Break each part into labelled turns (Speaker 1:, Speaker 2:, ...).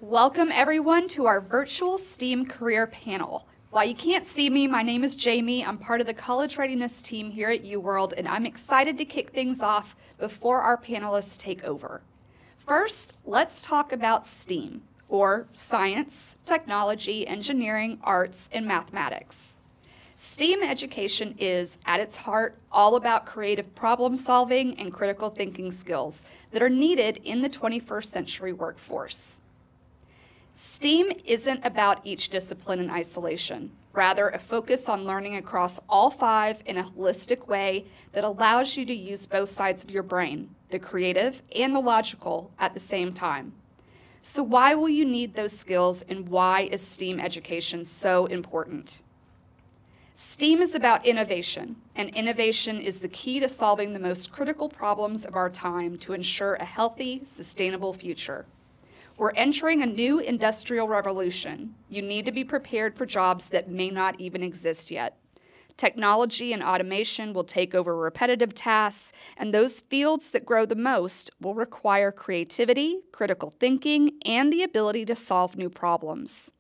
Speaker 1: Welcome everyone to our virtual STEAM career panel. While you can't see me, my name is Jamie. I'm part of the college readiness team here at UWorld, and I'm excited to kick things off before our panelists take over. First, let's talk about STEAM, or science, technology, engineering, arts, and mathematics. STEAM education is, at its heart, all about creative problem solving and critical thinking skills that are needed in the 21st century workforce. STEAM isn't about each discipline in isolation, rather a focus on learning across all five in a holistic way that allows you to use both sides of your brain, the creative and the logical, at the same time. So why will you need those skills, and why is STEAM education so important? STEAM is about innovation, and innovation is the key to solving the most critical problems of our time to ensure a healthy, sustainable future. We're entering a new industrial revolution. You need to be prepared for jobs that may not even exist yet. Technology and automation will take over repetitive tasks, and those fields that grow the most will require creativity, critical thinking, and the ability to solve new problems.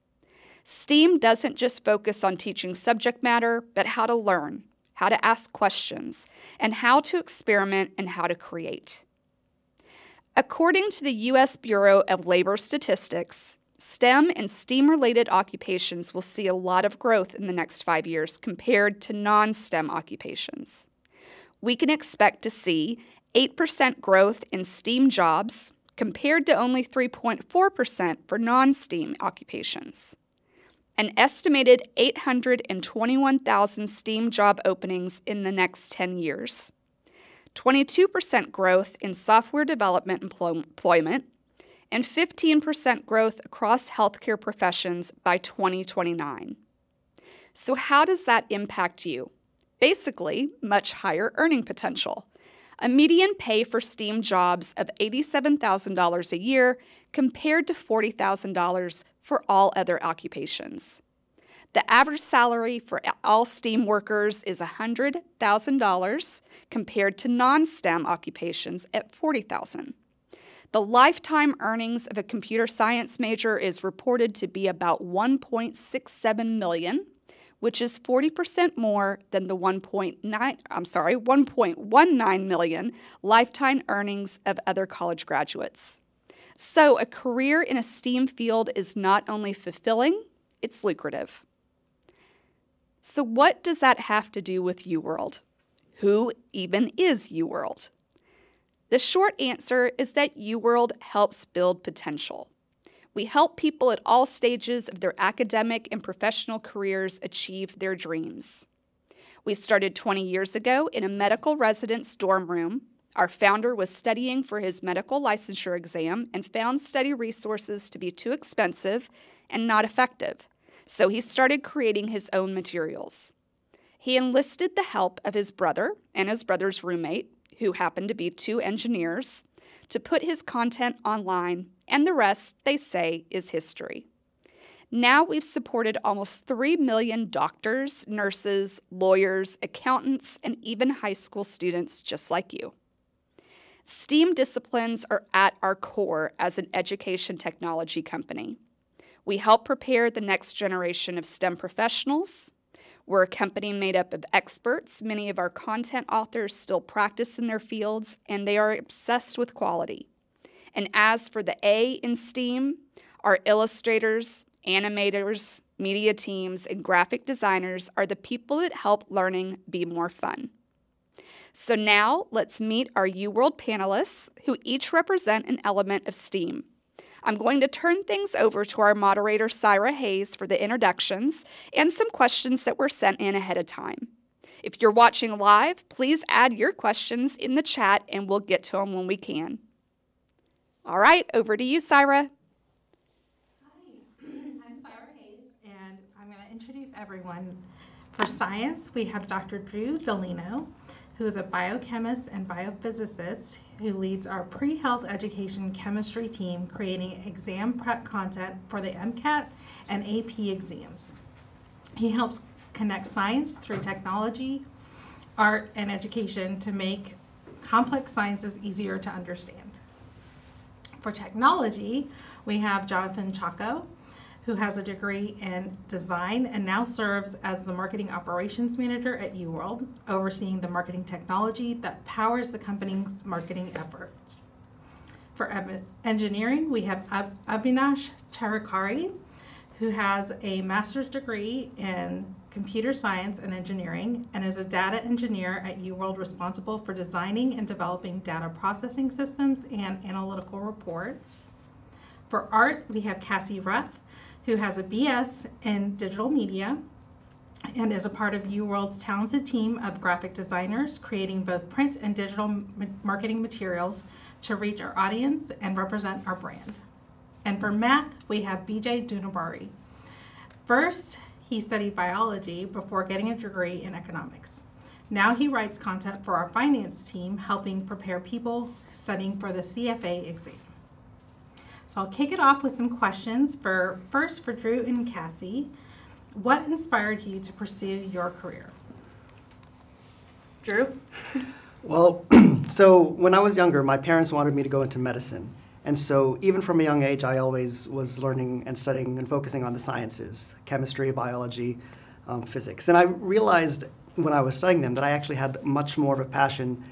Speaker 1: STEAM doesn't just focus on teaching subject matter, but how to learn, how to ask questions, and how to experiment and how to create. According to the U.S. Bureau of Labor Statistics, STEM and STEAM-related occupations will see a lot of growth in the next 5 years compared to non-STEM occupations. We can expect to see 8% growth in STEAM jobs compared to only 3.4% for non-STEAM occupations. An estimated 821,000 STEAM job openings in the next 10 years. 22% growth in software development employment, and 15% growth across healthcare professions by 2029. So how does that impact you? Basically, much higher earning potential. A median pay for STEAM jobs of $87,000 a year compared to $40,000 for all other occupations. The average salary for all STEAM workers is $100,000 compared to non-STEM occupations at $40,000. The lifetime earnings of a computer science major is reported to be about $1.67 million, which is 40% more than the $1.19 million lifetime earnings of other college graduates. So a career in a STEAM field is not only fulfilling, it's lucrative. So what does that have to do with UWorld? Who even is UWorld? The short answer is that UWorld helps build potential. We help people at all stages of their academic and professional careers achieve their dreams. We started 20 years ago in a medical residence dorm room. Our founder was studying for his medical licensure exam and found study resources to be too expensive and not effective. So he started creating his own materials. He enlisted the help of his brother and his brother's roommate, who happened to be two engineers, to put his content online, and the rest, they say, is history. Now we've supported almost 3 million doctors, nurses, lawyers, accountants, and even high school students just like you. STEAM disciplines are at our core as an education technology company. We help prepare the next generation of STEM professionals. We're a company made up of experts. Many of our content authors still practice in their fields, and they are obsessed with quality. And as for the A in STEAM, our illustrators, animators, media teams, and graphic designers are the people that help learning be more fun. So now let's meet our UWorld panelists, who each represent an element of STEAM. I'm going to turn things over to our moderator, Syra Hayes, for the introductions and some questions that were sent in ahead of time. If you're watching live, please add your questions in the chat and we'll get to them when we can. All right, over to you, Syra.
Speaker 2: Hi, I'm Syra Hayes, and I'm going to introduce everyone. For science, we have Dr. Drew Delino, who is a biochemist and biophysicist who leads our pre-health education chemistry team, creating exam prep content for the MCAT and AP exams. He helps connect science through technology, art, and education to make complex sciences easier to understand. For technology, we have Jonathan Chaco, who has a degree in design and now serves as the marketing operations manager at UWorld, overseeing the marketing technology that powers the company's marketing efforts. For engineering, we have Avinash Charakari, who has a master's degree in computer science and engineering and is a data engineer at UWorld responsible for designing and developing data processing systems and analytical reports. For art, we have Cassie Ruff, who has a BS in digital media and is a part of UWorld's talented team of graphic designers, creating both print and digital marketing materials to reach our audience and represent our brand. And for math, we have BJ Dunabari. First, he studied biology before getting a degree in economics. Now he writes content for our finance team, helping prepare people studying for the CFA exam. So I'll kick it off with some questions. First, for Drew and Cassie, what inspired you to pursue your career? Drew?
Speaker 3: Well, so when I was younger, my parents wanted me to go into medicine. And so even from a young age, I always was learning and studying and focusing on the sciences, chemistry, biology, physics. And I realized when I was studying them that I actually had much more of a passion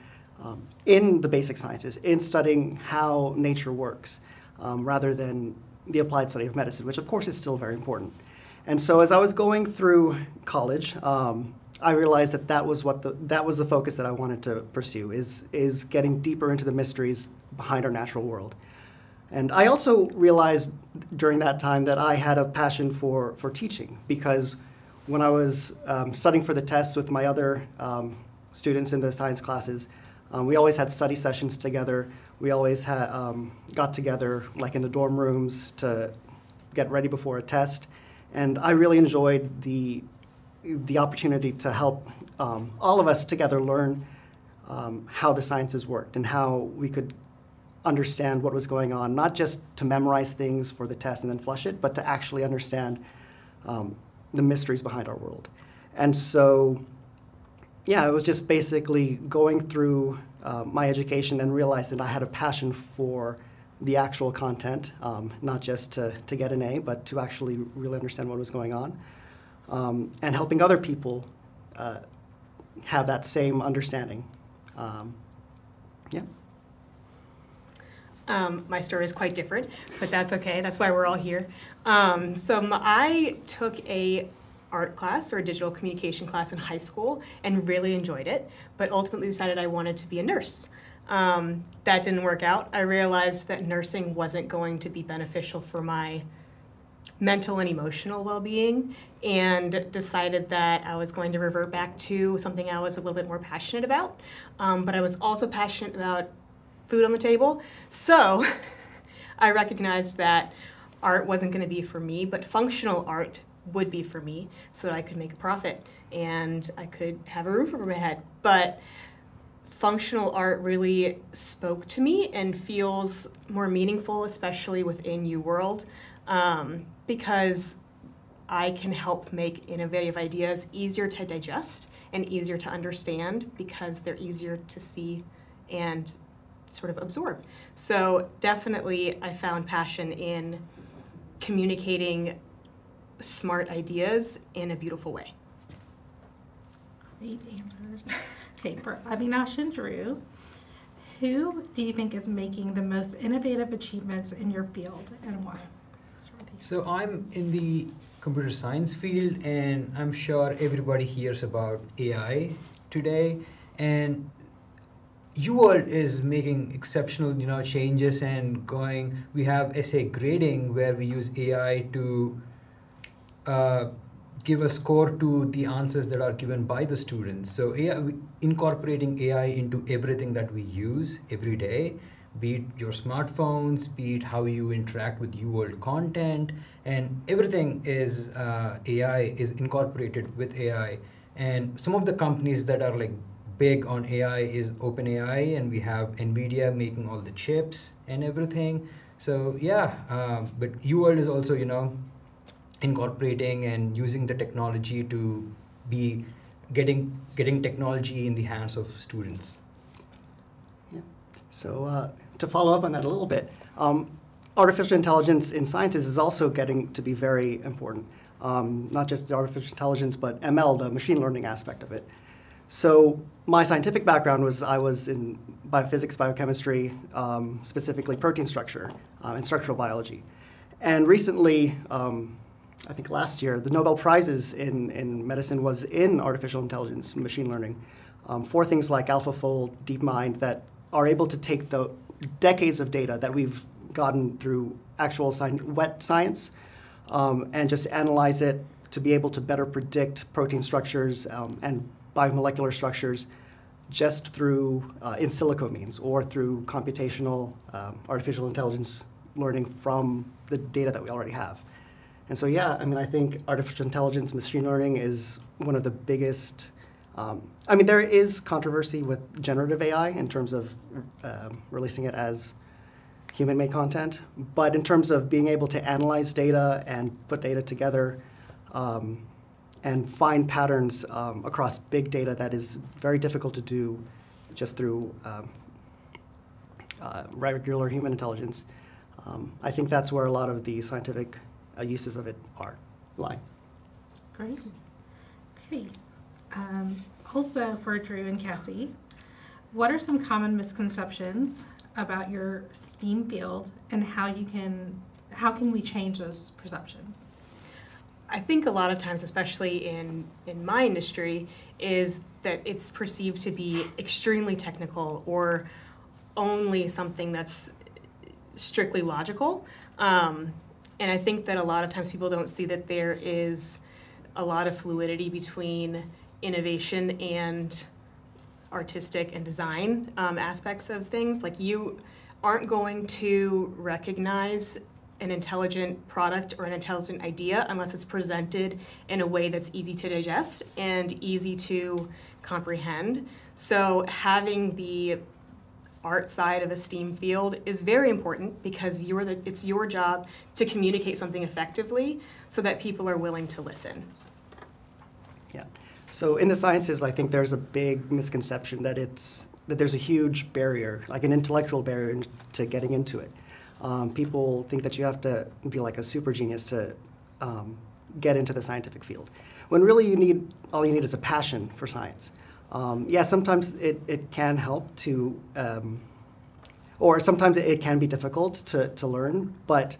Speaker 3: in the basic sciences, in studying how nature works, rather than the applied study of medicine, which of course is still very important. And so as I was going through college, I realized that was the focus that I wanted to pursue, is getting deeper into the mysteries behind our natural world. And I also realized during that time that I had a passion for teaching, because when I was studying for the tests with my other students in the science classes, we always had study sessions together. We always had, got together like in the dorm rooms to get ready before a test. And I really enjoyed the opportunity to help all of us together learn how the sciences worked and how we could understand what was going on, not just to memorize things for the test and then flush it, but to actually understand the mysteries behind our world. And so, yeah, it was just basically going through my education and realized that I had a passion for the actual content, not just to get an A, but to actually really understand what was going on, and helping other people have that same understanding. Yeah.
Speaker 4: My story is quite different, but that's okay. That's why we're all here. I took a art class or a digital communication class in high school and really enjoyed it, but ultimately decided I wanted to be a nurse. That didn't work out. I realized that nursing wasn't going to be beneficial for my mental and emotional well-being, and decided that I was going to revert back to something I was a little bit more passionate about. But I was also passionate about food on the table. So I recognized that art wasn't going to be for me, but functional art would be for me, so that I could make a profit and I could have a roof over my head. But functional art really spoke to me and feels more meaningful, especially within UWorld, because I can help make innovative ideas easier to digest and easier to understand, because they're easier to see and sort of absorb. So definitely I found passion in communicating smart ideas in a beautiful way.
Speaker 2: Great answers. Okay, for Avinash and Drew, who do you think is making the most innovative achievements in your field and why?
Speaker 5: So I'm in the computer science field, and I'm sure everybody hears about AI today, and UWorld is making exceptional, changes and going. We have essay grading where we use AI to give a score to the answers that are given by the students. So incorporating AI into everything that we use every day, be it your smartphones, be it how you interact with UWorld content, and everything is AI is incorporated with AI. And some of the companies that are like big on AI is OpenAI, and we have NVIDIA making all the chips and everything. So yeah, but UWorld is also, incorporating and using the technology to be getting technology in the hands of students.
Speaker 3: Yeah. So to follow up on that a little bit, artificial intelligence in sciences is also getting to be very important. Not just the artificial intelligence, but ML, the machine learning aspect of it. So my scientific background was I was in biophysics, biochemistry, specifically protein structure and structural biology. And recently, I think last year, the Nobel Prizes in medicine was in artificial intelligence and machine learning for things like AlphaFold, DeepMind, that are able to take the decades of data that we've gotten through actual wet science and just analyze it to be able to better predict protein structures and biomolecular structures just through in silico means or through computational artificial intelligence learning from the data that we already have. And so, yeah, I mean, I think artificial intelligence, machine learning is one of the biggest. I mean, there is controversy with generative AI in terms of releasing it as human-made content, but in terms of being able to analyze data and put data together and find patterns across big data that is very difficult to do just through regular human intelligence. I think that's where a lot of the scientific uses of it lie.
Speaker 2: Great. Okay. Also for Drew and Cassie, what are some common misconceptions about your STEAM field and how can we change those perceptions?
Speaker 4: I think a lot of times, especially in my industry, is that it's perceived to be extremely technical or only something that's strictly logical. And I think that a lot of times people don't see that there is a lot of fluidity between innovation and artistic and design aspects of things. Like, you aren't going to recognize an intelligent product or an intelligent idea unless it's presented in a way that's easy to digest and easy to comprehend. So having the art side of a STEAM field is very important because it's your job to communicate something effectively so that people are willing to listen.
Speaker 3: Yeah. So in the sciences, I think there's a big misconception that there's a huge barrier, like an intellectual barrier to getting into it. People think that you have to be like a super genius to get into the scientific field, when really all you need is a passion for science. Yeah, sometimes it can help to, or sometimes it can be difficult to learn, but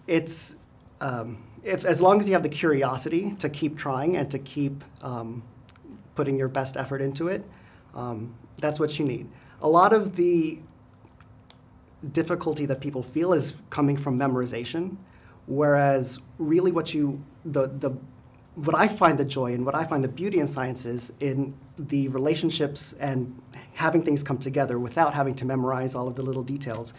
Speaker 3: it's, as long as you have the curiosity to keep trying and to keep putting your best effort into it, that's what you need. A lot of the difficulty that people feel is coming from memorization, whereas really what I find the joy and what I find the beauty in science is in the relationships and having things come together without having to memorize all of the little details,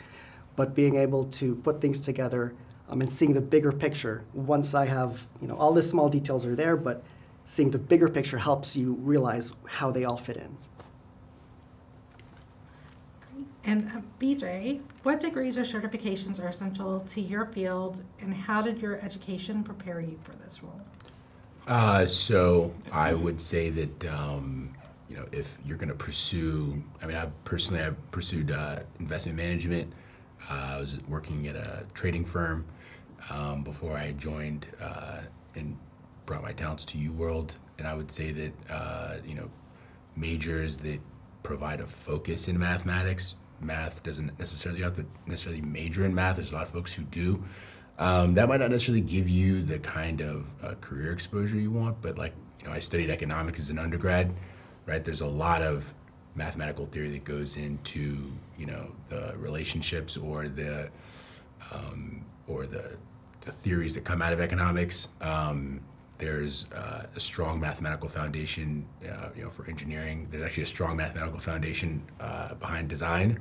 Speaker 3: but being able to put things together and seeing the bigger picture. Once I have, all the small details are there, but seeing the bigger picture helps you realize how they all fit in.
Speaker 2: And BJ, what degrees or certifications are essential to your field, and how did your education prepare you for this role?
Speaker 6: So I would say that if you're going to pursue, I pursued investment management. I was working at a trading firm before I joined and brought my talents to UWorld. And I would say that majors that provide a focus in mathematics. Math doesn't necessarily have to major in math. There's a lot of folks who do. That might not necessarily give you the kind of career exposure you want, but I studied economics as an undergrad, right? There's a lot of mathematical theory that goes into, the relationships or the theories that come out of economics. There's a strong mathematical foundation, for engineering. There's actually a strong mathematical foundation behind design,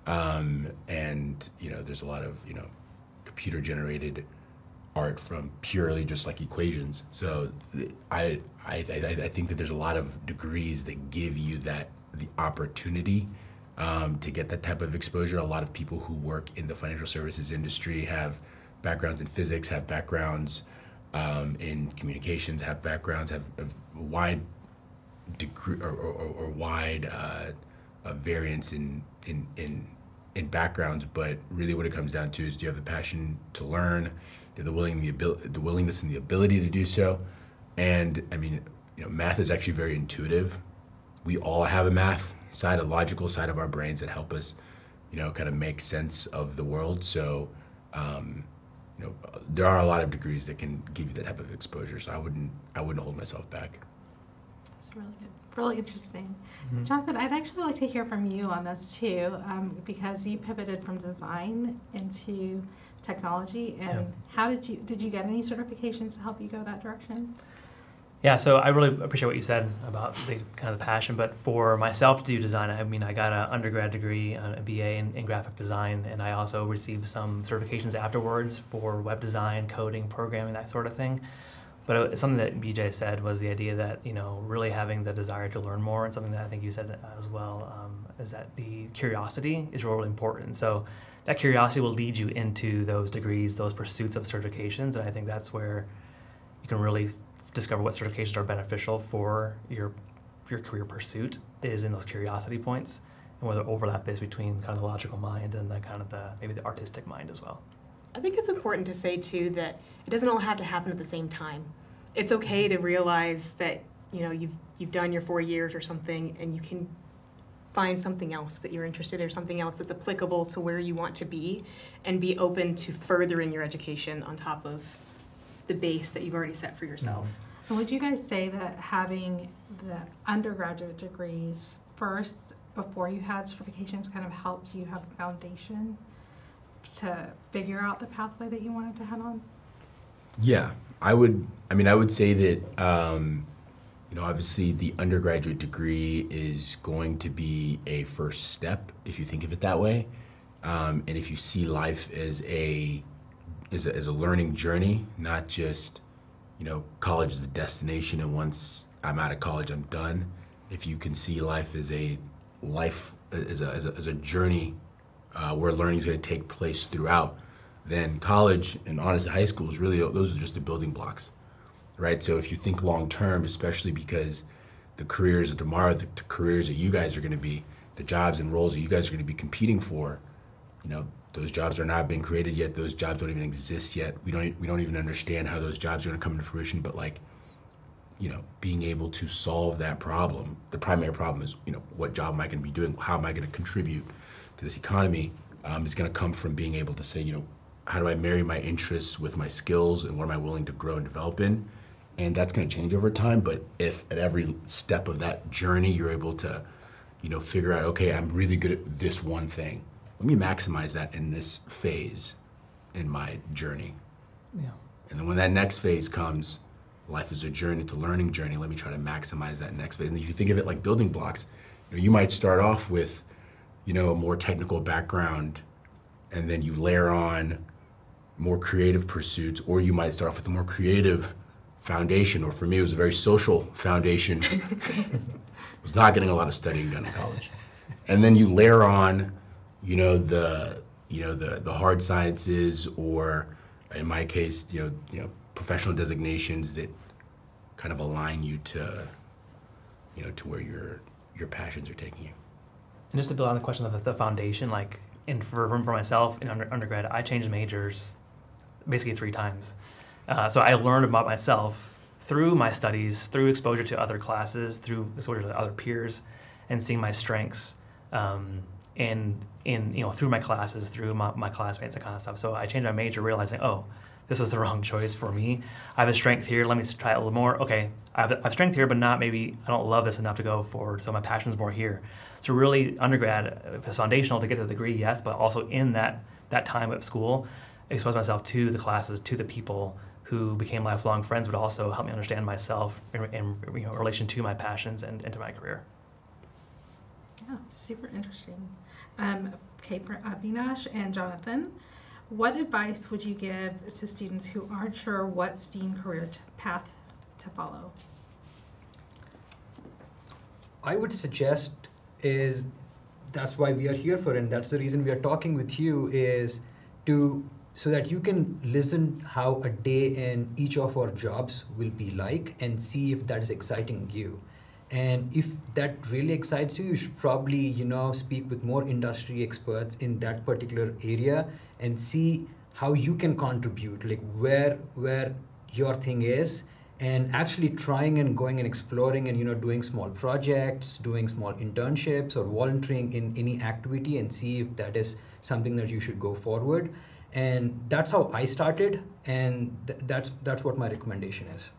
Speaker 6: and there's a lot of computer-generated art from purely just like equations. So I think that there's a lot of degrees that give you the opportunity to get that type of exposure. A lot of people who work in the financial services industry have backgrounds in physics, have backgrounds in communications, have wide degree or wide variance in backgrounds, but really what it comes down to is, do you have the passion to learn, do you have the willingness and the ability to do so? And I mean, math is actually very intuitive. We all have a math side, a logical side of our brains that help us, kind of make sense of the world. So, there are a lot of degrees that can give you that type of exposure. So I wouldn't hold myself back.
Speaker 2: That's really good. Really interesting. Jonathan, I'd actually like to hear from you on this too, because you pivoted from design into technology, and how did you get any certifications to help you go that direction?
Speaker 7: Yeah, so I really appreciate what you said about the kind of the passion, but for myself to do design, I mean, I got an undergrad degree, a BA in graphic design, and I also received some certifications afterwards for web design, coding, programming, that sort of thing. But something that BJ said was the idea that, really having the desire to learn more, and something that I think you said as well, is that the curiosity is really important. So that curiosity will lead you into those degrees, those pursuits of certifications, and I think that's where you can really discover what certifications are beneficial for your career pursuit, is in those curiosity points, and where the overlap is between kind of the logical mind and the kind of maybe the artistic mind as well.
Speaker 4: I think it's important to say too that it doesn't all have to happen at the same time. It's okay to realize that you've done your 4 years or something, and you can find something else that you're interested in, or something else that's applicable to where you want to be, and be open to furthering your education on top of the base that you've already set for yourself.
Speaker 2: And would you guys say that having the undergraduate degrees first before you had certifications kind of helped you have a foundation to figure out the pathway that you wanted to head on?
Speaker 6: Yeah, I would say that, obviously the undergraduate degree is going to be a first step, if you think of it that way. And if you see life as a learning journey, not just, college is the destination, and once I'm out of college, I'm done. If you can see life as a journey where learning is going to take place throughout, then college and honestly high school is really, those are just the building blocks, right? So if you think long term, especially because the careers of tomorrow, the careers that you guys are going to be, the jobs and roles that you guys are going to be competing for, those jobs are not being created yet. Those jobs don't even exist yet. We don't even understand how those jobs are going to come into fruition. But being able to solve that problem, the primary problem is, what job am I going to be doing? How am I going to contribute to this economy? Is going to come from being able to say, how do I marry my interests with my skills, and what am I willing to grow and develop in? And that's going to change over time. But if at every step of that journey you're able to, figure out, okay, I'm really good at this one thing, let me maximize that in this phase in my journey.
Speaker 7: Yeah.
Speaker 6: And then when that next phase comes, life is a journey, it's a learning journey. Let me try to maximize that next phase. And if you think of it like building blocks, you might start off with, a more technical background, and then you layer on more creative pursuits, or you might start off with a more creative foundation, or for me, it was a very social foundation. Was not getting a lot of studying done in college. And then you layer on, the hard sciences, or in my case, professional designations that kind of align you to, to where your passions are taking you.
Speaker 7: And just to build on the question of the foundation, for myself in undergrad, I changed majors basically 3 times. So I learned about myself through my studies, through exposure to other classes, through exposure to other peers, and seeing my strengths through my classes, through my classmates, that kind of stuff. So I changed my major, realizing, oh, this was the wrong choice for me. I have a strength here. Let me try it a little more. Okay, I have strength here, but maybe I don't love this enough to go forward. So my passion's more here. So really, undergrad is foundational to get the degree, yes, but also in that time of school, expose myself to the classes, to the people who became lifelong friends, but also help me understand myself in relation to my passions and to my career.
Speaker 2: Yeah, super interesting. Okay, for Avinash and Jonathan, what advice would you give to students who aren't sure what STEAM career path to follow?
Speaker 5: I would suggest that's why we are here for, and that's the reason we are talking with you, is so that you can listen how a day in each of our jobs will be like, and see if that is exciting you. And if that really excites you, you should probably, speak with more industry experts in that particular area and see how you can contribute, like where your thing is, and actually trying and going and exploring and doing small projects, doing small internships or volunteering in any activity and see if that is something that you should go forward. And that's how I started, and that's what my recommendation is.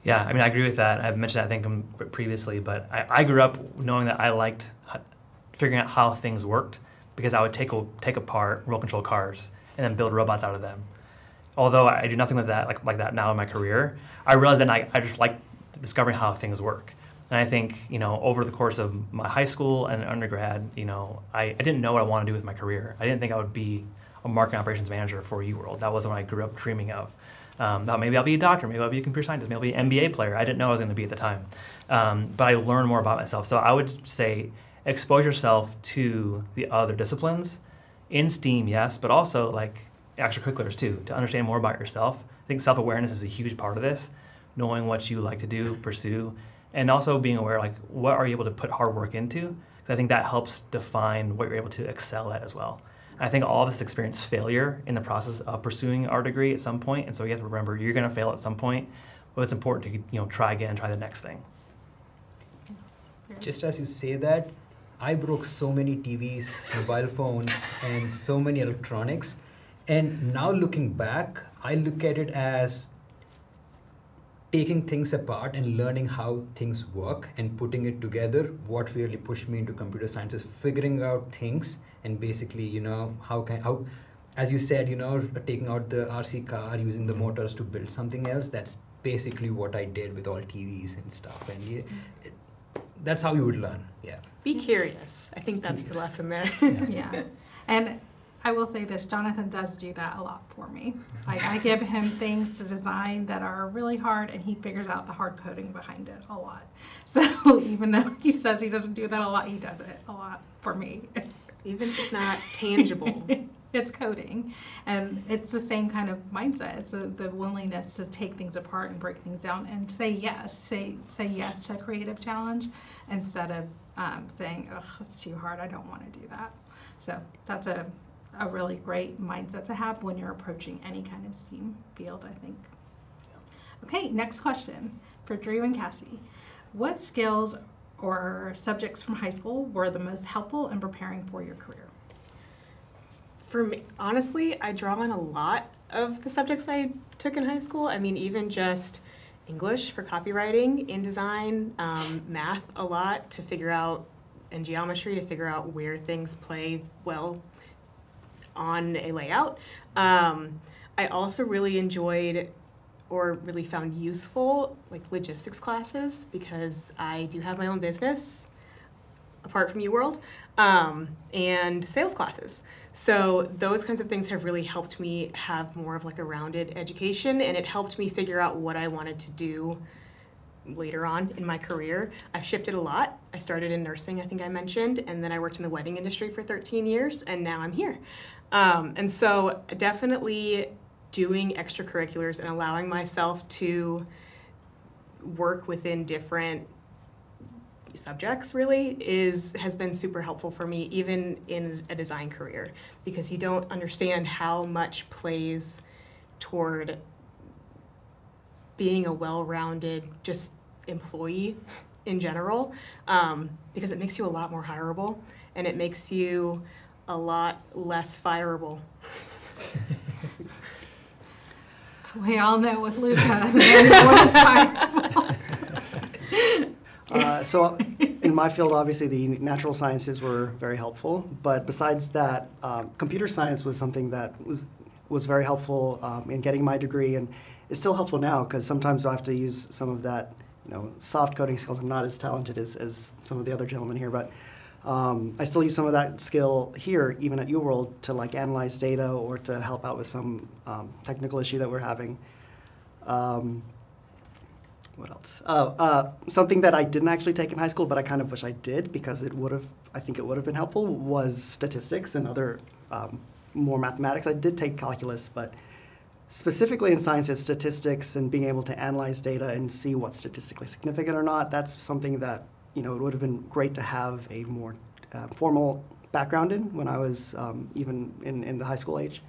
Speaker 7: Yeah, I mean, I agree with that. I've mentioned that, I think, previously, but I grew up knowing that I liked figuring out how things worked, because I would take apart remote control cars and then build robots out of them. Although I do nothing with that like that now in my career, I realized that I just like discovering how things work. And I think, over the course of my high school and undergrad, I didn't know what I wanted to do with my career. I didn't think I would be a marketing operations manager for UWorld. That wasn't what I grew up dreaming of. Thought maybe I'll be a doctor, maybe I'll be a computer scientist, maybe I'll be an NBA player. I didn't know I was going to be at the time. But I learned more about myself. So I would say expose yourself to the other disciplines in STEAM, yes, but also like extracurriculars too, to understand more about yourself. I think self-awareness is a huge part of this, knowing what you like to do, pursue, and also being aware, like, what are you able to put hard work into? Because I think that helps define what you're able to excel at as well. I think all of us experience failure in the process of pursuing our degree at some point, and so you have to remember you're going to fail at some point, but it's important to try again, try the next thing.
Speaker 5: Just as you say that, I broke so many TVs, mobile phones, and so many electronics, and now looking back, I look at it as taking things apart and learning how things work and putting it together. What really pushed me into computer science is figuring out things. And basically, how, as you said, taking out the RC car, using the motors to build something else. That's basically what I did with all TVs and stuff. And that's how you would learn. Yeah.
Speaker 4: Be curious. I think that's the lesson there.
Speaker 2: Yeah. And I will say this, Jonathan does do that a lot for me. I give him things to design that are really hard, and he figures out the hard coding behind it a lot. So even though he says he doesn't do that a lot, he does it a lot for me.
Speaker 4: Even if it's not tangible.
Speaker 2: It's coding. And it's the same kind of mindset. It's the willingness to take things apart and break things down and say yes. Say yes to a creative challenge instead of saying, ugh, it's too hard, I don't want to do that. So that's a really great mindset to have when you're approaching any kind of STEAM field, I think. Okay, next question for Drew and Cassie. What skills or subjects from high school were the most helpful in preparing for your career?
Speaker 4: For me, honestly, I draw on a lot of the subjects I took in high school. I mean, even just English for copywriting, InDesign, math a lot to figure out, and geometry to figure out where things play well on a layout. I also really enjoyed or really found useful like logistics classes, because I do have my own business apart from UWorld, and sales classes. So those kinds of things have really helped me have more of like a rounded education, and it helped me figure out what I wanted to do later on in my career. I've shifted a lot. I started in nursing, I think I mentioned, and then I worked in the wedding industry for 13 years, and now I'm here. And so definitely doing extracurriculars and allowing myself to work within different subjects really has been super helpful for me, even in a design career, because you don't understand how much plays toward being a well-rounded just employee in general, because it makes you a lot more hireable and it makes you a lot less fireable.
Speaker 2: We all know with Luca, everyone's fireable.
Speaker 3: So in my field, obviously, the natural sciences were very helpful. But besides that, computer science was something that was very helpful in getting my degree, and is still helpful now, because sometimes I have to use some of that, soft coding skills. I'm not as talented as some of the other gentlemen here, but I still use some of that skill here, even at UWorld, to like analyze data or to help out with some technical issue that we're having. What else? Something that I didn't actually take in high school, but I kind of wish I did, because I think it would have been helpful, was statistics and other more mathematics. I did take calculus, but specifically in science, it's statistics and being able to analyze data and see what's statistically significant or not. That's something that, it would have been great to have a more formal background in when I was even in the high school age.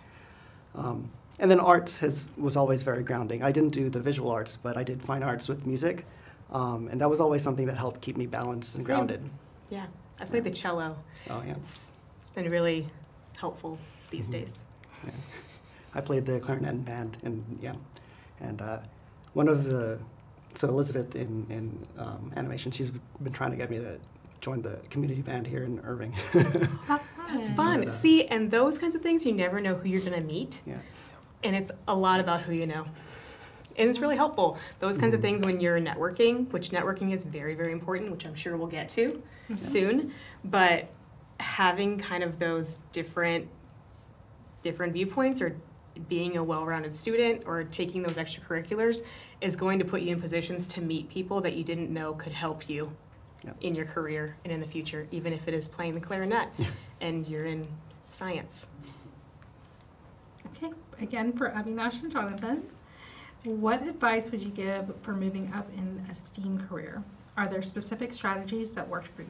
Speaker 3: And then arts was always very grounding. I didn't do the visual arts, but I did fine arts with music. And that was always something that helped keep me balanced and grounded.
Speaker 4: Yeah, I played the cello.
Speaker 3: Oh, yeah.
Speaker 4: It's been really helpful these days.
Speaker 3: Yeah. I played the clarinet in band, and one of so Elizabeth in animation, she's been trying to get me to join the community band here in Irving.
Speaker 4: That's fun.
Speaker 3: But,
Speaker 4: See, and those kinds of things, you never know who you're going to meet.
Speaker 3: Yeah.
Speaker 4: And it's a lot about who you know. And it's really helpful. Those kinds of things when you're networking, which networking is very, very important, which I'm sure we'll get to soon. But having kind of those different viewpoints, or being a well-rounded student, or taking those extracurriculars is going to put you in positions to meet people that you didn't know could help you in your career and in the future, even if it is playing the clarinet and you're in science.
Speaker 2: Okay, again for Avinash and Jonathan, what advice would you give for moving up in a STEAM career? Are there specific strategies that worked for you?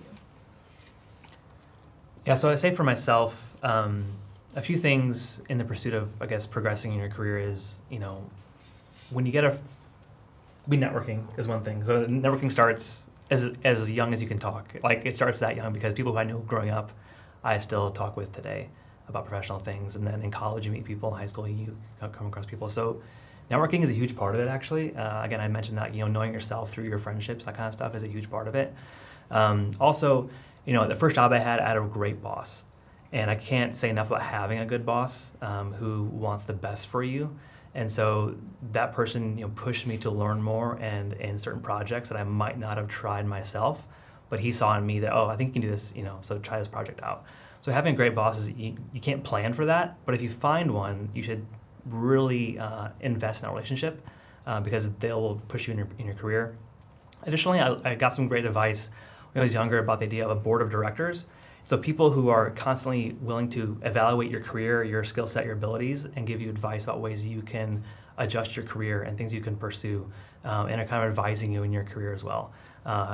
Speaker 7: Yeah, so I say for myself, a few things in the pursuit of, I guess, progressing in your career is, when you get networking is one thing. So networking starts as young as you can talk. Like, it starts that young, because people who I knew growing up, I still talk with today about professional things. And then in college, you meet people. In high school, you come across people. So networking is a huge part of it, actually. Again, I mentioned that, knowing yourself through your friendships, that kind of stuff is a huge part of it. Also, the first job I had a great boss. And I can't say enough about having a good boss who wants the best for you. And so that person, pushed me to learn more and in certain projects that I might not have tried myself. But he saw in me that, I think you can do this, so try this project out. So having great bosses, you can't plan for that. But if you find one, you should really invest in that relationship because they'll push you in your career. Additionally, I got some great advice when I was younger about the idea of a board of directors. So people who are constantly willing to evaluate your career, your skill set, your abilities, and give you advice about ways you can adjust your career and things you can pursue, and are kind of advising you in your career as well.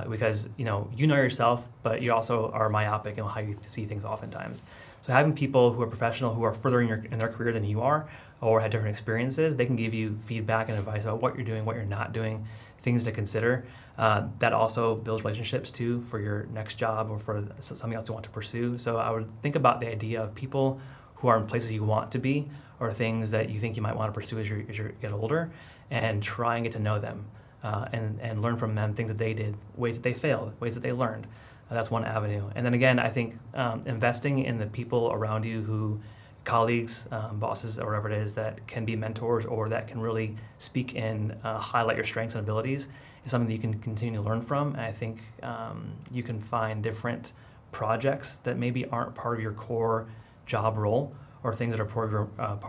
Speaker 7: Because you know yourself, but you also are myopic in how you see things oftentimes. So having people who are professional, who are further in their career than you are, or had different experiences, they can give you feedback and advice about what you're doing, what you're not doing, things to consider. That also builds relationships too for your next job or for something else you want to pursue. So I would think about the idea of people who are in places you want to be or things that you think you might want to pursue as you get older, and try and get to know them and learn from them things that they did, ways that they failed, ways that they learned. That's one avenue. And then again, I think investing in the people around you who, colleagues, bosses, or whatever it is, that can be mentors or that can really speak and highlight your strengths and abilities is something that you can continue to learn from. And I think you can find different projects that maybe aren't part of your core job role or things that are part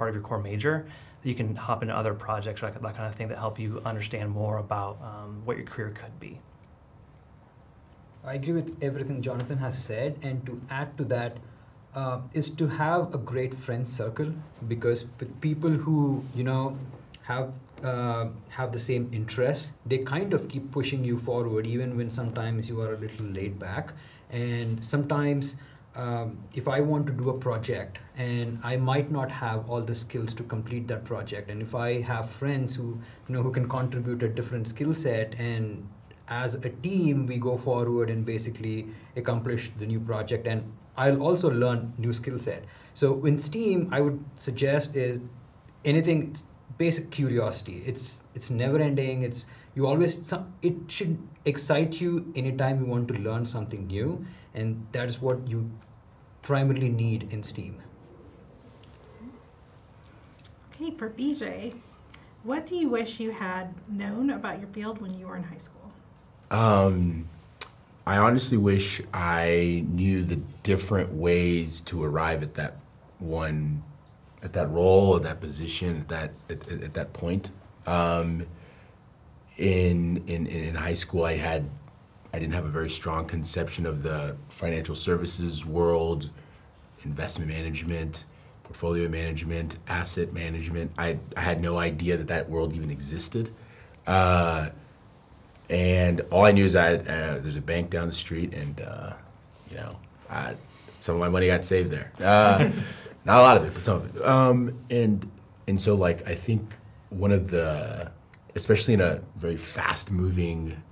Speaker 7: of your core major, that you can hop into other projects, that kind of thing, that help you understand more about what your career could be.
Speaker 5: I agree with everything Jonathan has said, and to add to that is to have a great friend circle, because with people who have the same interests, they kind of keep pushing you forward even when sometimes you are a little laid back. And sometimes if I want to do a project and I might not have all the skills to complete that project, and if I have friends who who can contribute a different skill set, and as a team we go forward and basically accomplish the new project, and I'll also learn new skill set. So in STEAM, I would suggest is anything basic curiosity. It's never ending. It should excite you anytime you want to learn something new, and that's what you primarily need in STEAM.
Speaker 2: Okay, for BJ, what do you wish you had known about your field when you were in high school?
Speaker 6: I honestly wish I knew the different ways to arrive at that role, at that position, at that point. In high school, I didn't have a very strong conception of the financial services world, investment management, portfolio management, asset management. I had no idea that that world even existed. And all I knew is there's a bank down the street, and some of my money got saved there. Not a lot of it, but some of it. And so like I think one of the, especially in a very fast-moving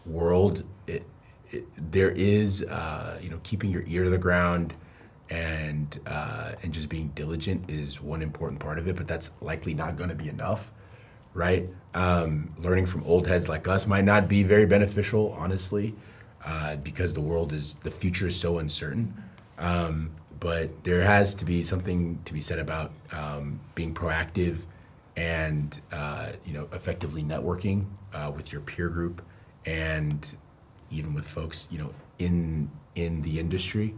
Speaker 6: world, there is keeping your ear to the ground and just being diligent is one important part of it, but that's likely not going to be enough, right? Learning from old heads like us might not be very beneficial, honestly, because the future is so uncertain. But there has to be something to be said about being proactive and effectively networking with your peer group and even with folks in the industry.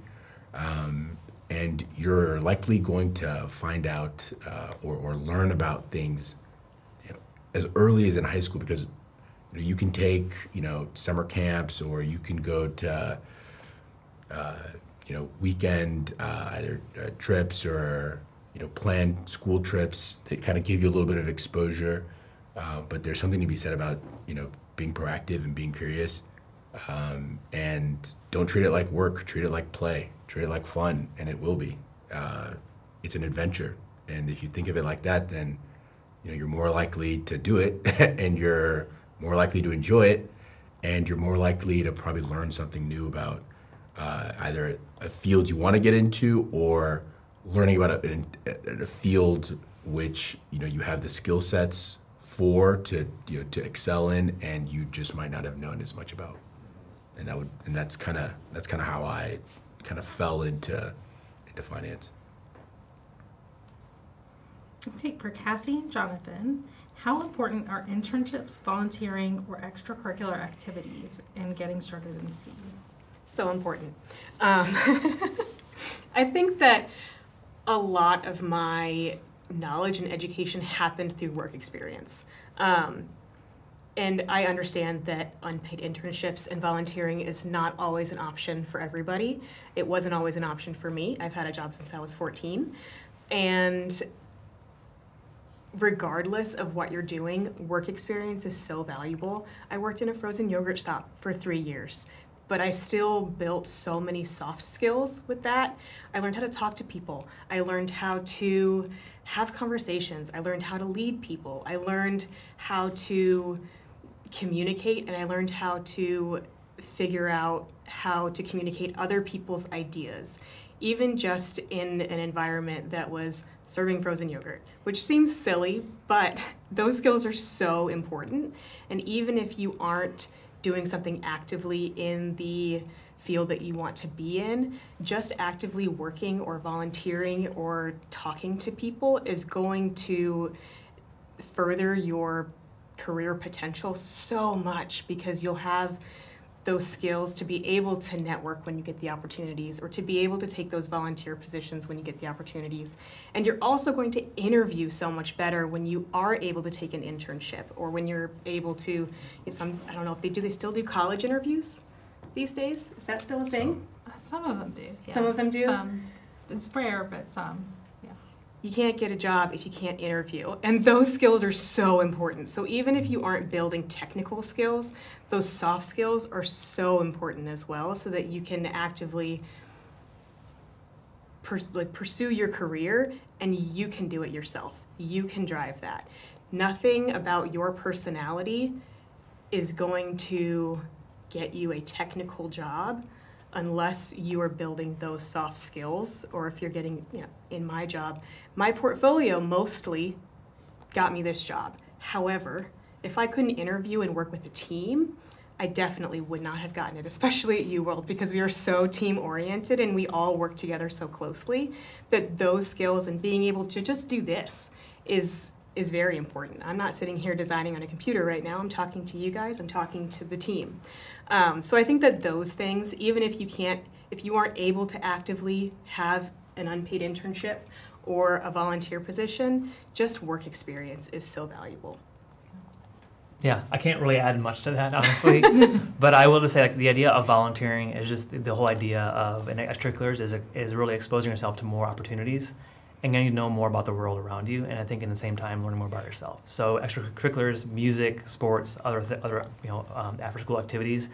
Speaker 6: And you're likely going to find out or learn about things as early as in high school, because you can take summer camps, or you can go to weekend either trips or planned school trips that kind of give you a little bit of exposure. But there's something to be said about being proactive and being curious, and don't treat it like work. Treat it like play. Treat it like fun, and it will be. It's an adventure, and if you think of it like that, then you're more likely to do it, and you're more likely to enjoy it, and you're more likely to probably learn something new about either a field you want to get into, or learning about a field which you have the skill sets for to excel in, and you just might not have known as much about. And that's kind of how I kind of fell into finance.
Speaker 2: Okay, for Cassie and Jonathan, how important are internships, volunteering, or extracurricular activities in getting started in STEAM?
Speaker 4: So important. I think that a lot of my knowledge and education happened through work experience. And I understand that unpaid internships and volunteering is not always an option for everybody. It wasn't always an option for me. I've had a job since I was 14. And regardless of what you're doing, work experience is so valuable. I worked in a frozen yogurt shop for 3 years, but I still built so many soft skills with that. I learned how to talk to people. I learned how to have conversations. I learned how to lead people. I learned how to communicate, and I learned how to figure out how to communicate other people's ideas, even just in an environment that was serving frozen yogurt, which seems silly, but those skills are so important. And even if you aren't doing something actively in the field that you want to be in, just actively working or volunteering or talking to people is going to further your career potential so much, because you'll have those skills to be able to network when you get the opportunities, or to be able to take those volunteer positions when you get the opportunities. And you're also going to interview so much better when you are able to take an internship, or when you're able to, I don't know if they still do college interviews these days? Is that still a thing?
Speaker 2: Some of them do. Yeah.
Speaker 4: Some of them do?
Speaker 2: Some. It's rare, but some.
Speaker 4: You can't get a job if you can't interview. And those skills are so important. So even if you aren't building technical skills, those soft skills are so important as well, so that you can actively pursue your career, and you can do it yourself. You can drive that. Nothing about your personality is going to get you a technical job unless you are building those soft skills, or if you're getting, in my job, my portfolio mostly got me this job. However, if I couldn't interview and work with a team, I definitely would not have gotten it, especially at UWorld, because we are so team-oriented and we all work together so closely, that those skills and being able to just do this is very important. I'm not sitting here designing on a computer right now. I'm talking to you guys. I'm talking to the team. So I think that those things, even if you aren't able to actively have an unpaid internship or a volunteer position, just work experience is so valuable.
Speaker 7: Yeah, I can't really add much to that, honestly. But I will just say, the idea of volunteering is just the whole idea of, in extracurriculars, is really exposing yourself to more opportunities. and getting to know more about the world around you, and I think in the same time learning more about yourself. So extracurriculars, music, sports, other after-school activities,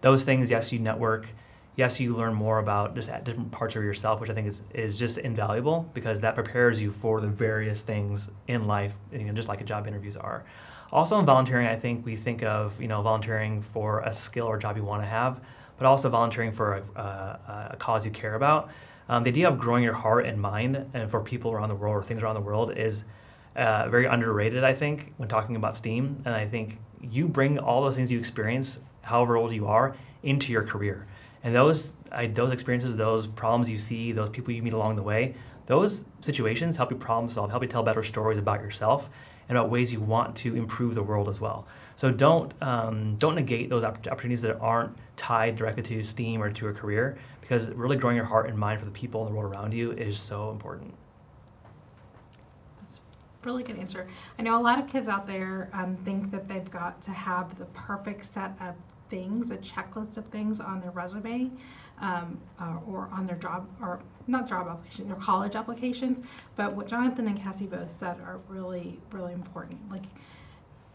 Speaker 7: those things, yes, you network, yes, you learn more about just different parts of yourself, which I think is just invaluable because that prepares you for the various things in life, just like job interviews are. Also in volunteering, I think we think of volunteering for a skill or job you want to have, but also volunteering for a cause you care about. The idea of growing your heart and mind and for people around the world or things around the world is very underrated, I think, when talking about STEAM. And I think you bring all those things you experience, however old you are, into your career. And those experiences, those problems you see, those people you meet along the way, those situations help you problem solve, help you tell better stories about yourself and about ways you want to improve the world as well. So don't negate those opportunities that aren't tied directly to STEAM or to a career, because really growing your heart and mind for the people in the world around you is so important.
Speaker 2: That's a really good answer. I know a lot of kids out there think that they've got to have the perfect set of things, a checklist of things on their resume or on their job, or not job application, or college applications. But what Jonathan and Cassie both said are really, really important. Like,